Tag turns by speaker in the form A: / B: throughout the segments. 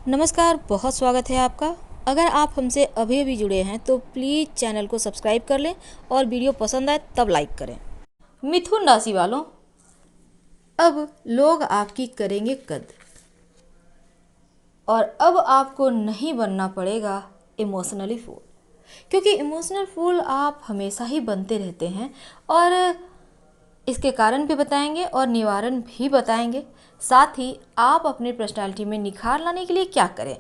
A: नमस्कार, बहुत स्वागत है आपका। अगर आप हमसे अभी अभी जुड़े हैं तो प्लीज़ चैनल को सब्सक्राइब कर लें और वीडियो पसंद आए तब लाइक करें। मिथुन राशि वालों, अब लोग आपकी करेंगे कद्र और अब आपको नहीं बनना पड़ेगा इमोशनली फूल, क्योंकि इमोशनल फूल आप हमेशा ही बनते रहते हैं और इसके कारण भी बताएंगे और निवारण भी बताएंगे। साथ ही आप अपनी पर्सनालिटी में निखार लाने के लिए क्या करें,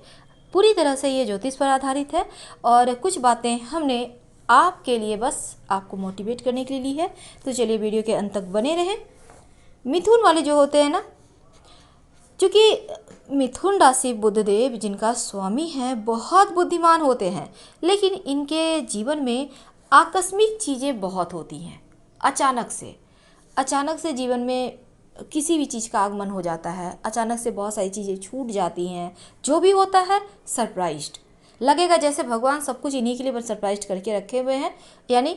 A: पूरी तरह से ये ज्योतिष पर आधारित है और कुछ बातें हमने आपके लिए बस आपको मोटिवेट करने के लिए ली है। तो चलिए वीडियो के अंत तक बने रहें। मिथुन वाले जो होते हैं ना, क्योंकि मिथुन राशि बुधदेव जिनका स्वामी है बहुत बुद्धिमान होते हैं, लेकिन इनके जीवन में आकस्मिक चीज़ें बहुत होती हैं। अचानक से जीवन में किसी भी चीज़ का आगमन हो जाता है, अचानक से बहुत सारी चीज़ें छूट जाती हैं। जो भी होता है सरप्राइज्ड लगेगा, जैसे भगवान सब कुछ इन्हीं के लिए सरप्राइज करके रखे हुए हैं। यानी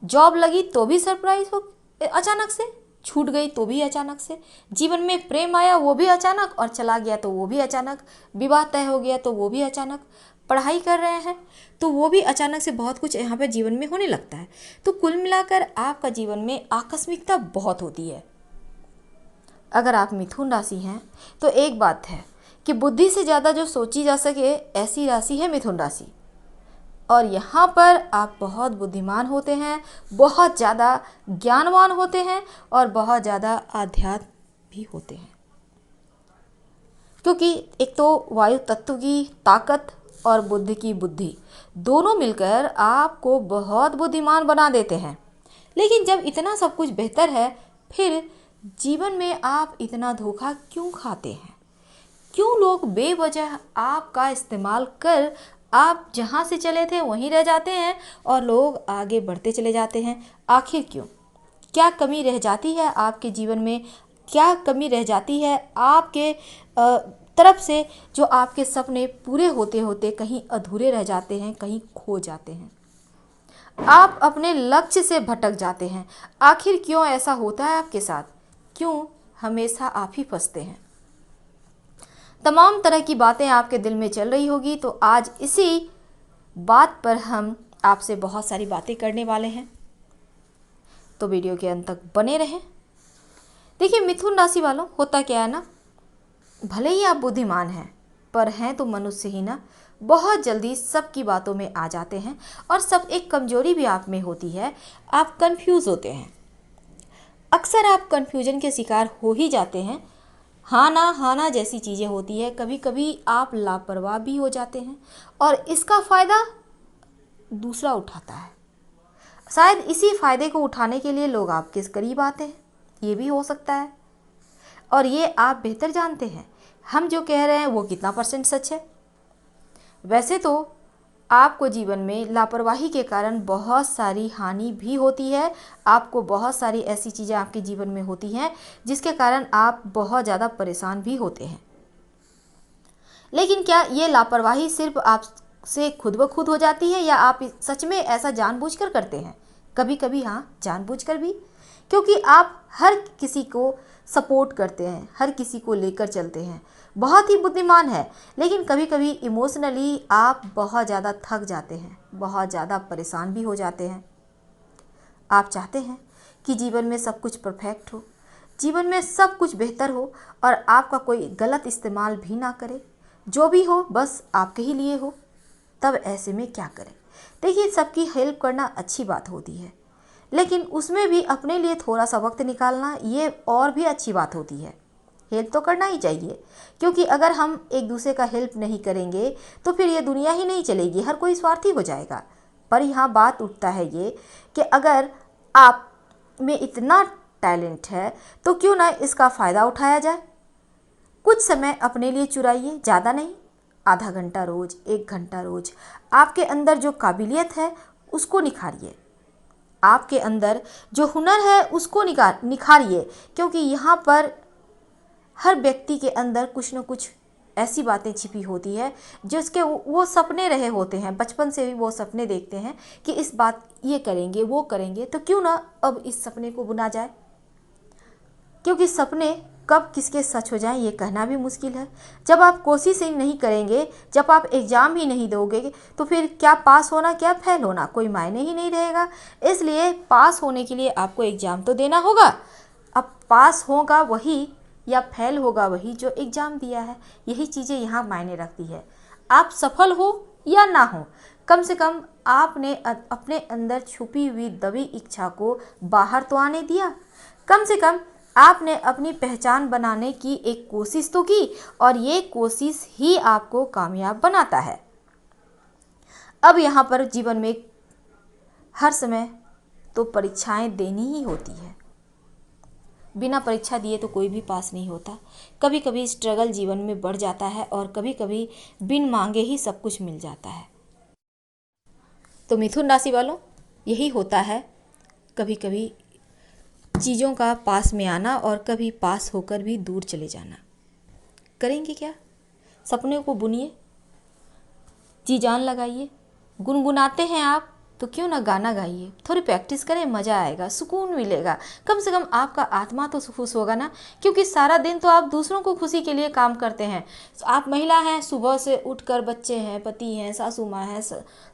A: जॉब लगी तो भी सरप्राइज हो, अचानक से छूट गई तो भी अचानक से, जीवन में प्रेम आया वो भी अचानक और चला गया तो वो भी अचानक, विवाह तय हो गया तो वो भी अचानक, पढ़ाई कर रहे हैं तो वो भी अचानक से, बहुत कुछ यहाँ पे जीवन में होने लगता है। तो कुल मिलाकर आपका जीवन में आकस्मिकता बहुत होती है। अगर आप मिथुन राशि हैं तो एक बात है कि बुद्धि से ज़्यादा जो सोची जा सके ऐसी राशि है मिथुन राशि। और यहाँ पर आप बहुत बुद्धिमान होते हैं, बहुत ज़्यादा ज्ञानवान होते हैं और बहुत ज़्यादा आध्यात्म भी होते हैं, क्योंकि एक तो वायु तत्व की ताकत और बुद्धि की बुद्धि दोनों मिलकर आपको बहुत बुद्धिमान बना देते हैं। लेकिन जब इतना सब कुछ बेहतर है, फिर जीवन में आप इतना धोखा क्यों खाते हैं? क्यों लोग बेवजह आपका इस्तेमाल कर आप जहाँ से चले थे वहीं रह जाते हैं और लोग आगे बढ़ते चले जाते हैं? आखिर क्यों? क्या कमी रह जाती है आपके जीवन में? क्या कमी रह जाती है आपके तरफ से, जो आपके सपने पूरे होते होते कहीं अधूरे रह जाते हैं, कहीं खो जाते हैं? आप अपने लक्ष्य से भटक जाते हैं। आखिर क्यों ऐसा होता है आपके साथ? क्यों हमेशा आप ही फंसते हैं? तमाम तरह की बातें आपके दिल में चल रही होगी, तो आज इसी बात पर हम आपसे बहुत सारी बातें करने वाले हैं, तो वीडियो के अंत तक बने रहें। देखिए मिथुन राशि वालों, होता क्या है ना, भले ही आप बुद्धिमान हैं पर हैं तो मनुष्य ही ना, बहुत जल्दी सबकी बातों में आ जाते हैं और सब एक कमजोरी भी आप में होती है, आप कंफ्यूज होते हैं। अक्सर आप कंफ्यूजन के शिकार हो ही जाते हैं। हाँ ना जैसी चीज़ें होती है, कभी कभी आप लापरवाह भी हो जाते हैं और इसका फ़ायदा दूसरा उठाता है। शायद इसी फ़ायदे को उठाने के लिए लोग आपके करीब आते हैं, ये भी हो सकता है। और ये आप बेहतर जानते हैं हम जो कह रहे हैं वो कितना % सच है। वैसे तो आपको जीवन में लापरवाही के कारण बहुत सारी हानि भी होती है, आपको बहुत सारी ऐसी चीज़ें आपके जीवन में होती हैं जिसके कारण आप बहुत ज़्यादा परेशान भी होते हैं। लेकिन क्या ये लापरवाही सिर्फ आपसे खुद ब खुद हो जाती है या आप सच में ऐसा जानबूझकर करते हैं? कभी कभी हाँ, जानबूझकर भी, क्योंकि आप हर किसी को सपोर्ट करते हैं, हर किसी को लेकर चलते हैं, बहुत ही बुद्धिमान है। लेकिन कभी कभी इमोशनली आप बहुत ज़्यादा थक जाते हैं, बहुत ज़्यादा परेशान भी हो जाते हैं। आप चाहते हैं कि जीवन में सब कुछ परफेक्ट हो, जीवन में सब कुछ बेहतर हो और आपका कोई गलत इस्तेमाल भी ना करे, जो भी हो बस आपके ही लिए हो। तब ऐसे में क्या करें? देखिए, सबकी हेल्प करना अच्छी बात होती है, लेकिन उसमें भी अपने लिए थोड़ा सा वक्त निकालना ये और भी अच्छी बात होती है। हेल्प तो करना ही चाहिए, क्योंकि अगर हम एक दूसरे का हेल्प नहीं करेंगे तो फिर ये दुनिया ही नहीं चलेगी, हर कोई स्वार्थी हो जाएगा। पर यहाँ बात उठता है ये कि अगर आप में इतना टैलेंट है तो क्यों ना इसका फ़ायदा उठाया जाए। कुछ समय अपने लिए चुराइए, ज़्यादा नहीं, आधा घंटा रोज़, 1 घंटा रोज़। आपके अंदर जो काबिलियत है उसको निखारिए, आपके अंदर जो हुनर है उसको निखारिए, क्योंकि यहाँ पर हर व्यक्ति के अंदर कुछ न कुछ ऐसी बातें छिपी होती है जिसके वो सपने रहे होते हैं, बचपन से भी वो सपने देखते हैं कि इस बात ये करेंगे वो करेंगे, तो क्यों ना अब इस सपने को बुना जाए, क्योंकि सपने कब किसके सच हो जाए ये कहना भी मुश्किल है। जब आप कोशिश ही नहीं करेंगे, जब आप एग्ज़ाम ही नहीं दोगे, तो फिर क्या पास होना क्या फेल होना कोई मायने ही नहीं रहेगा। इसलिए पास होने के लिए आपको एग्ज़ाम तो देना होगा। अब पास होगा वही या फेल होगा वही जो एग्ज़ाम दिया है। यही चीज़ें यहाँ मायने रखती है। आप सफल हो या ना हो, कम से कम आपने अपने अंदर छुपी हुई दबी इच्छा को बाहर तो आने दिया। कम से कम आपने अपनी पहचान बनाने की एक कोशिश तो की, और ये कोशिश ही आपको कामयाब बनाता है। अब यहाँ पर जीवन में हर समय तो परीक्षाएं देनी ही होती है। बिना परीक्षा दिए तो कोई भी पास नहीं होता। कभी कभी स्ट्रगल जीवन में बढ़ जाता है और कभी कभी बिन मांगे ही सब कुछ मिल जाता है। तो मिथुन राशि वालों, यही होता है कभी कभी चीज़ों का पास में आना और कभी पास होकर भी दूर चले जाना। करेंगे क्या? सपने को बुनिए, जी जान लगाइए। गुनगुनाते हैं आप तो क्यों ना गाना गाइए। थोड़ी प्रैक्टिस करें, मज़ा आएगा, सुकून मिलेगा। कम से कम आपका आत्मा तो खुश होगा ना, क्योंकि सारा दिन तो आप दूसरों को खुशी के लिए काम करते हैं। आप महिला हैं, सुबह से उठकर बच्चे हैं, पति हैं, सासू माँ हैं,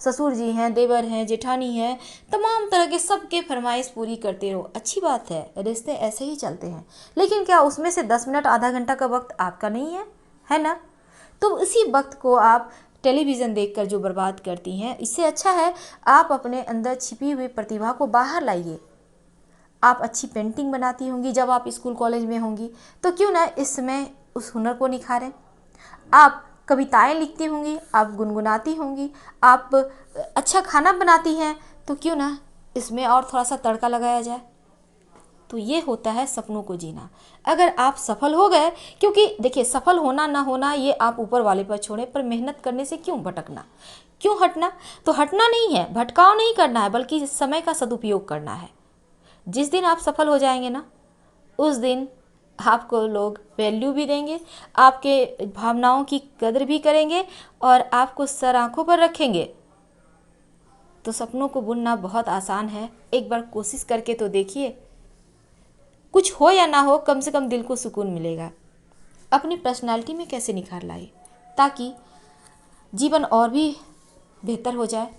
A: ससुर जी हैं, देवर हैं, जेठानी हैं, तमाम तरह के सबके फरमाइश पूरी करते रहो। अच्छी बात है, रिश्ते ऐसे ही चलते हैं। लेकिन क्या उसमें से 10 मिनट आधा घंटा का वक्त आपका नहीं है ना? तो इसी वक्त को आप टेलीविज़न देखकर जो बर्बाद करती हैं, इससे अच्छा है आप अपने अंदर छिपी हुई प्रतिभा को बाहर लाइए। आप अच्छी पेंटिंग बनाती होंगी, जब आप स्कूल कॉलेज में होंगी, तो क्यों ना इस समय उस हुनर को निखारें। आप कविताएं लिखती होंगी, आप गुनगुनाती होंगी, आप अच्छा खाना बनाती हैं, तो क्यों ना इसमें और थोड़ा सा तड़का लगाया जाए। तो ये होता है सपनों को जीना। अगर आप सफल हो गए, क्योंकि देखिए सफल होना ना होना ये आप ऊपर वाले पर छोड़ें, पर मेहनत करने से क्यों भटकना, क्यों हटना। तो हटना नहीं है, भटकाव नहीं करना है, बल्कि समय का सदुपयोग करना है। जिस दिन आप सफल हो जाएंगे ना, उस दिन आपको लोग वैल्यू भी देंगे, आपके भावनाओं की कदर भी करेंगे और आपको सर आंखों पर रखेंगे। तो सपनों को बुनना बहुत आसान है, एक बार कोशिश करके तो देखिए। कुछ हो या ना हो, कम से कम दिल को सुकून मिलेगा। अपनी पर्सनालिटी में कैसे निखार लाए ताकि जीवन और भी बेहतर हो जाए।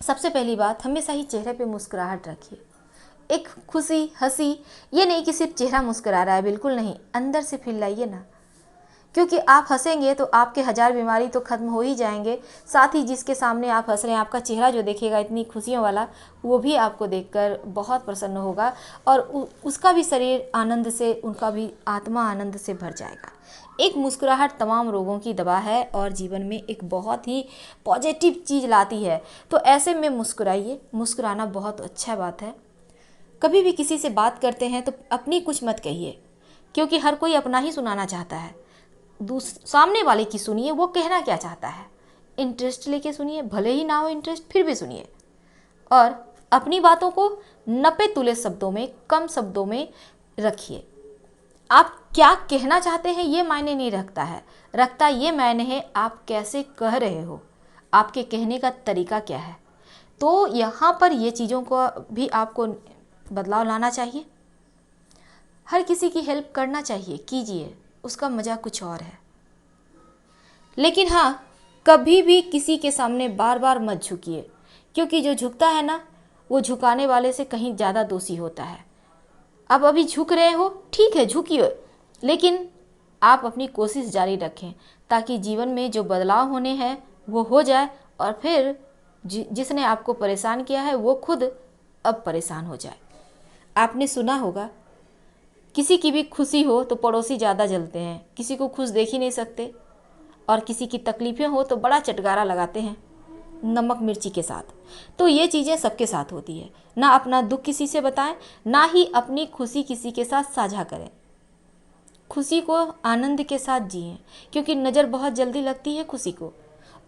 A: सबसे पहली बात, हमेशा ही चेहरे पे मुस्कुराहट रखिए। एक खुशी हंसी, ये नहीं कि सिर्फ चेहरा मुस्कुरा रहा है, बिल्कुल नहीं, अंदर से फील लाइए ना। क्योंकि आप हंसेंगे तो आपके 1000 बीमारी तो खत्म हो ही जाएंगे। साथ ही जिसके सामने आप हंस रहे हैं, आपका चेहरा जो देखेगा इतनी खुशियों वाला, वो भी आपको देखकर बहुत प्रसन्न होगा और उसका भी शरीर आनंद से, उनका भी आत्मा आनंद से भर जाएगा। एक मुस्कुराहट तमाम रोगों की दवा है और जीवन में एक बहुत ही पॉजिटिव चीज़ लाती है। तो ऐसे में मुस्कुराइए, मुस्कुराना बहुत अच्छा बात है। कभी भी किसी से बात करते हैं तो अपनी कुछ मत कहिए, क्योंकि हर कोई अपना ही सुनाना चाहता है। सामने वाले की सुनिए, वो कहना क्या चाहता है। इंटरेस्ट लेके सुनिए, भले ही ना हो इंटरेस्ट, फिर भी सुनिए। और अपनी बातों को नपे तुले शब्दों में, कम शब्दों में रखिए। आप क्या कहना चाहते हैं ये मायने नहीं रखता है, रखता ये मायने है आप कैसे कह रहे हो, आपके कहने का तरीका क्या है। तो यहाँ पर ये चीज़ों को भी आपको बदलाव लाना चाहिए। हर किसी की हेल्प करना चाहिए, कीजिए, उसका मज़ा कुछ और है। लेकिन हाँ, कभी भी किसी के सामने बार बार मत झुकिए, क्योंकि जो झुकता है ना, वो झुकाने वाले से कहीं ज़्यादा दोषी होता है। अब अभी झुक रहे हो, ठीक है झुकिए, लेकिन आप अपनी कोशिश जारी रखें ताकि जीवन में जो बदलाव होने हैं वो हो जाए और फिर जिसने आपको परेशान किया है वो खुद अब परेशान हो जाए। आपने सुना होगा, किसी की भी खुशी हो तो पड़ोसी ज़्यादा जलते हैं, किसी को खुश देख ही नहीं सकते, और किसी की तकलीफ़ें हो तो बड़ा चटकारा लगाते हैं नमक मिर्ची के साथ। तो ये चीज़ें सबके साथ होती है। ना अपना दुख किसी से बताएं, ना ही अपनी खुशी किसी के साथ साझा करें। खुशी को आनंद के साथ जिएं, क्योंकि नज़र बहुत जल्दी लगती है खुशी को।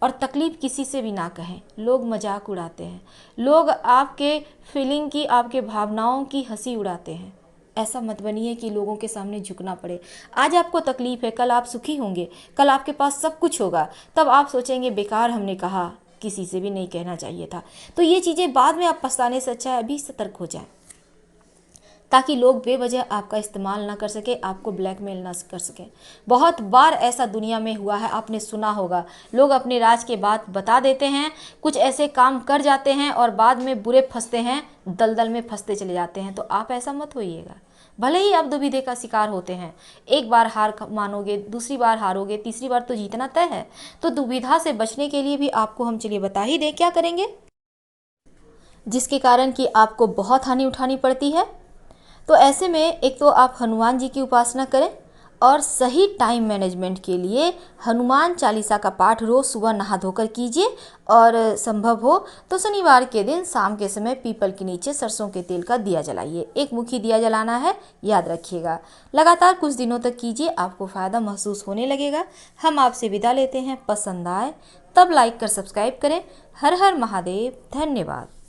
A: और तकलीफ़ किसी से भी ना कहें, लोग मजाक उड़ाते हैं, लोग आपके फीलिंग की, आपके भावनाओं की हंसी उड़ाते हैं। ऐसा मत बनिए कि लोगों के सामने झुकना पड़े। आज आपको तकलीफ़ है, कल आप सुखी होंगे, कल आपके पास सब कुछ होगा, तब आप सोचेंगे बेकार हमने कहा, किसी से भी नहीं कहना चाहिए था। तो ये चीज़ें बाद में आप पछताने से अच्छा है अभी सतर्क हो जाए। ताकि लोग बेवजह आपका इस्तेमाल ना कर सके, आपको ब्लैकमेल ना कर सके। बहुत बार ऐसा दुनिया में हुआ है, आपने सुना होगा, लोग अपने राज के बात बता देते हैं, कुछ ऐसे काम कर जाते हैं और बाद में बुरे फंसते हैं, दलदल में फंसते चले जाते हैं। तो आप ऐसा मत होइएगा। भले ही आप दुविधा का शिकार होते हैं, एक बार हार मानोगे, दूसरी बार हारोगे, तीसरी बार तो जीतना तय है। तो दुविधा से बचने के लिए भी आपको हम चलिए बता ही दें क्या करेंगे, जिसके कारण कि आपको बहुत हानि उठानी पड़ती है। तो ऐसे में एक तो आप हनुमान जी की उपासना करें और सही टाइम मैनेजमेंट के लिए हनुमान चालीसा का पाठ रोज़ सुबह नहा धोकर कीजिए, और संभव हो तो शनिवार के दिन शाम के समय पीपल के नीचे सरसों के तेल का दिया जलाइए। एक मुखी दिया जलाना है, याद रखिएगा। लगातार कुछ दिनों तक कीजिए, आपको फ़ायदा महसूस होने लगेगा। हम आपसे विदा लेते हैं। पसंद आए तब लाइक कर सब्सक्राइब करें। हर हर महादेव। धन्यवाद।